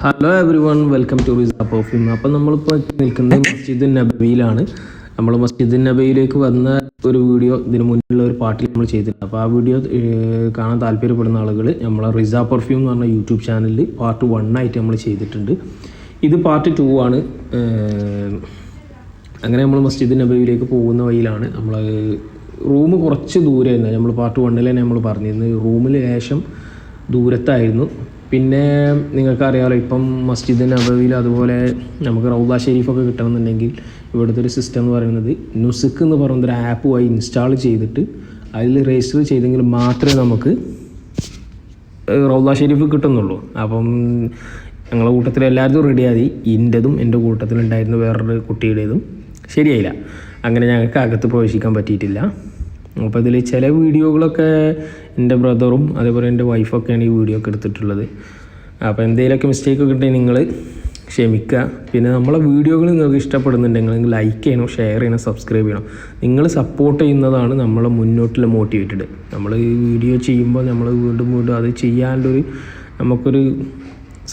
Hello everyone, welcome to റിസ perfume. അപ്പം നമ്മളിപ്പോൾ നിൽക്കുന്നത് മസ്ജിദ് നബവിയിലാണ്. നമ്മൾ മസ്ജിദ് നബവിയിലേക്ക് വന്ന ഒരു വീഡിയോ ഇതിന് മുന്നിലുള്ള ഒരു പാർട്ടിൽ നമ്മൾ ചെയ്തിട്ടുണ്ട്. അപ്പോൾ ആ വീഡിയോ കാണാൻ താല്പര്യപ്പെടുന്ന ആളുകൾ നമ്മളെ റിസ പെർഫ്യൂം എന്ന് പറഞ്ഞ യൂട്യൂബ് ചാനലിൽ പാർട്ട് 1 ആയിട്ട് നമ്മൾ ചെയ്തിട്ടുണ്ട്. ഇത് പാർട്ട് 2 ആണ്. അങ്ങനെ നമ്മൾ മസ്ജിദ് നബവിയിലേക്ക് പോകുന്ന വഴിയിലാണ്. നമ്മൾ റൂം കുറച്ച് ദൂരമായിരുന്നു. നമ്മൾ പാർട്ട് 1 തന്നെ നമ്മൾ പറഞ്ഞിരുന്നു, റൂമിൽ ലേശം ദൂരത്തായിരുന്നു. പിന്നെ നിങ്ങൾക്കറിയാമല്ലോ, ഇപ്പം മസ്ജിദ് നബവിയിൽ അതുപോലെ നമുക്ക് റൗദ ഷെരീഫൊക്കെ കിട്ടണമെന്നുണ്ടെങ്കിൽ ഇവിടുത്തെ ഒരു സിസ്റ്റം എന്ന് പറയുന്നത് നുസ്ക് എന്ന് പറയുന്നൊരു ആപ്പ് വഴി ഇൻസ്റ്റാൾ ചെയ്തിട്ട് അതിൽ രജിസ്റ്റർ ചെയ്തെങ്കിൽ മാത്രമേ നമുക്ക് റൗദ ഷെരീഫ് കിട്ടുന്നുള്ളൂ. അപ്പം ഞങ്ങളുടെ കൂട്ടത്തിൽ എല്ലാവരും റെഡിയായി. എൻ്റെതും എൻ്റെ കൂട്ടത്തിലുണ്ടായിരുന്ന വേറൊരു കുട്ടിയുടേതും ശരിയായില്ല. അങ്ങനെ ഞങ്ങൾക്ക് അകത്ത് പ്രവേശിക്കാൻ പറ്റിയിട്ടില്ല. അപ്പോൾ ഇതിൽ ചില വീഡിയോകളൊക്കെ എൻ്റെ ബ്രദറും അതേപോലെ എൻ്റെ വൈഫൊക്കെയാണ് ഈ വീഡിയോ ഒക്കെ എടുത്തിട്ടുള്ളത്. അപ്പോൾ എന്തെങ്കിലുമൊക്കെ മിസ്റ്റേക്കൊക്കെ ഉണ്ടെങ്കിൽ നിങ്ങൾ ക്ഷമിക്കുക. പിന്നെ നമ്മളെ വീഡിയോകൾ നിങ്ങൾക്ക് ഇഷ്ടപ്പെടുന്നുണ്ടെങ്കിൽ നിങ്ങൾ ലൈക്ക് ചെയ്യണം, ഷെയർ ചെയ്യണം, സബ്സ്ക്രൈബ് ചെയ്യണം. നിങ്ങൾ സപ്പോർട്ട് ചെയ്യുന്നതാണ് നമ്മളെ മുന്നോട്ടുള്ള മോട്ടിവേറ്റഡ്. നമ്മൾ ഈ വീഡിയോ ചെയ്യുമ്പോൾ നമ്മൾ വീണ്ടും അത് ചെയ്യാനുള്ളൊരു നമുക്കൊരു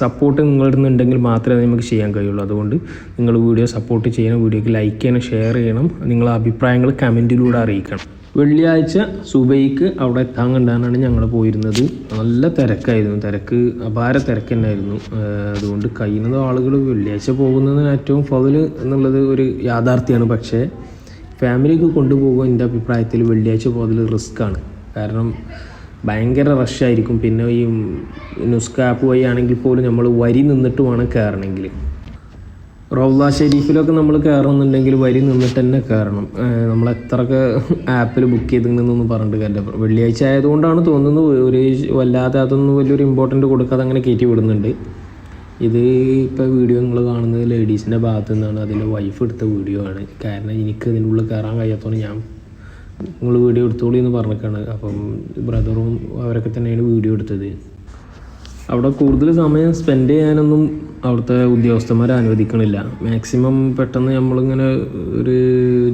സപ്പോർട്ട് നിങ്ങളിടുന്നുണ്ടെങ്കിൽ മാത്രമേ നമുക്ക് ചെയ്യാൻ കഴിയുള്ളൂ. അതുകൊണ്ട് നിങ്ങൾ വീഡിയോ സപ്പോർട്ട് ചെയ്യണം, വീഡിയോക്ക് ലൈക്ക് ചെയ്യണം, ഷെയർ ചെയ്യണം, നിങ്ങളെ അഭിപ്രായങ്ങൾ കമൻറ്റിലൂടെ അറിയിക്കണം. വെള്ളിയാഴ്ച സുബൈക്ക് അവിടെ എത്താൻ കണ്ടാണ് ഞങ്ങൾ പോയിരുന്നത്. നല്ല തിരക്കായിരുന്നു, അപാര തിരക്ക് തന്നെയായിരുന്നു. അതുകൊണ്ട് കഴിയുന്നത് ആളുകൾ വെള്ളിയാഴ്ച പോകുന്നതിന് ഏറ്റവും ഫضل എന്നുള്ളത് ഒരു യാഥാർത്ഥ്യമാണ്. പക്ഷേ ഫാമിലിക്ക് കൊണ്ടുപോകുക എൻ്റെ അഭിപ്രായത്തിൽ വെള്ളിയാഴ്ച പോകുന്നതിൽ റിസ്ക്കാണ്. കാരണം ഭയങ്കര റഷായിരിക്കും. പിന്നെ ഈ നുസ്ക ആപ്പ് വഴി ആണെങ്കിൽ പോലും നമ്മൾ വരി നിന്നിട്ട് വേണം കയറണമെങ്കിൽ. റൗദ ഷെരീഫിലൊക്കെ നമ്മൾ കയറണമെന്നുണ്ടെങ്കിൽ വരി നിന്നിട്ട് തന്നെ കയറണം. നമ്മൾ എത്രയൊക്കെ ആപ്പിൽ ബുക്ക് ചെയ്തിട്ടുണ്ടെന്നൊന്നും പറഞ്ഞിട്ട് കാര്യമില്ല. വെള്ളിയാഴ്ച ആയതുകൊണ്ടാണ് തോന്നുന്നത് ഒരു വല്ലാതെ അതൊന്നും വലിയൊരു ഇമ്പോർട്ടൻറ്റ് കൊടുക്കാതെ അങ്ങനെ കയറ്റി വിടുന്നുണ്ട്. ഇത് ഇപ്പോൾ വീഡിയോ നിങ്ങൾ കാണുന്നത് ലേഡീസിൻ്റെ ഭാഗത്തു നിന്നാണ്. അതിൻ്റെ വൈഫ് എടുത്ത വീഡിയോ ആണ്. കാരണം എനിക്ക് ഇതിൻ്റെ ഉള്ളിൽ കയറാൻ കഴിയാത്തതുകൊണ്ട് ഞാൻ നിങ്ങൾ വീഡിയോ എടുത്തോളൂ എന്ന് പറഞ്ഞിട്ടാണ്. അപ്പം ബ്രദറും അവരൊക്കെ തന്നെയാണ് വീഡിയോ എടുത്തത്. അവിടെ കൂടുതൽ സമയം സ്പെൻഡ് ചെയ്യാനൊന്നും അവിടുത്തെ ഉദ്യോഗസ്ഥന്മാർ അനുവദിക്കണില്ല. മാക്സിമം പെട്ടെന്ന് നമ്മളിങ്ങനെ ഒരു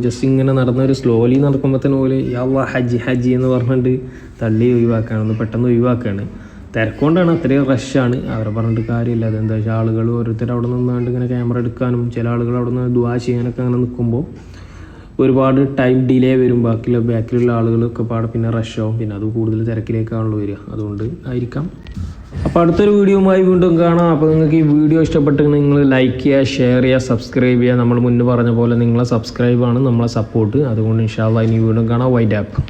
ജസ്റ്റ് ഇങ്ങനെ നടന്നൊരു സ്ലോലി നടക്കുമ്പോൾ തന്നെ പോലെ യാ ഹജ്ജി എന്ന് പറഞ്ഞിട്ട് തള്ളി ഒഴിവാക്കുകയാണ്, പെട്ടെന്ന് ഒഴിവാക്കുകയാണ്. തിരക്കൊണ്ടാണ്, അത്രയും റഷാണ്. അവരെ പറഞ്ഞിട്ട് കാര്യമില്ല. അതെന്താ വെച്ചാൽ ആളുകൾ ഓരോരുത്തർ അവിടെ നിന്നാണ്ട് ഇങ്ങനെ ക്യാമറ എടുക്കാനും ചില ആളുകൾ അവിടെ നിന്ന് ദുആ ചെയ്യാനൊക്കെ അങ്ങനെ നിൽക്കുമ്പോൾ ഒരുപാട് ടൈം ഡിലേ വരും. ബാക്കിലുള്ള ആളുകളൊക്കെ പാടെ പിന്നെ റഷാവും. പിന്നെ അത് കൂടുതൽ തിരക്കിലേക്കാണല്ലോ വരിക. അതുകൊണ്ട് ആയിരിക്കാം. അപ്പോൾ അടുത്തൊരു വീഡിയോയുമായി വീണ്ടും കാണാം. അപ്പോൾ നിങ്ങൾക്ക് ഈ വീഡിയോ ഇഷ്ടപ്പെട്ടെങ്കിൽ നിങ്ങൾ ലൈക്ക് ചെയ്യുക, ഷെയർ ചെയ്യുക, സബ്സ്ക്രൈബ് ചെയ്യുക. നമ്മൾ മുന്നേ പറഞ്ഞ പോലെ നിങ്ങളെ സബ്സ്ക്രൈബാണ് നമ്മളെ സപ്പോർട്ട്. അതുകൊണ്ട് ഇൻഷാ അല്ലാഹ് ഇനി വീണ്ടും കാണാം. Wind up.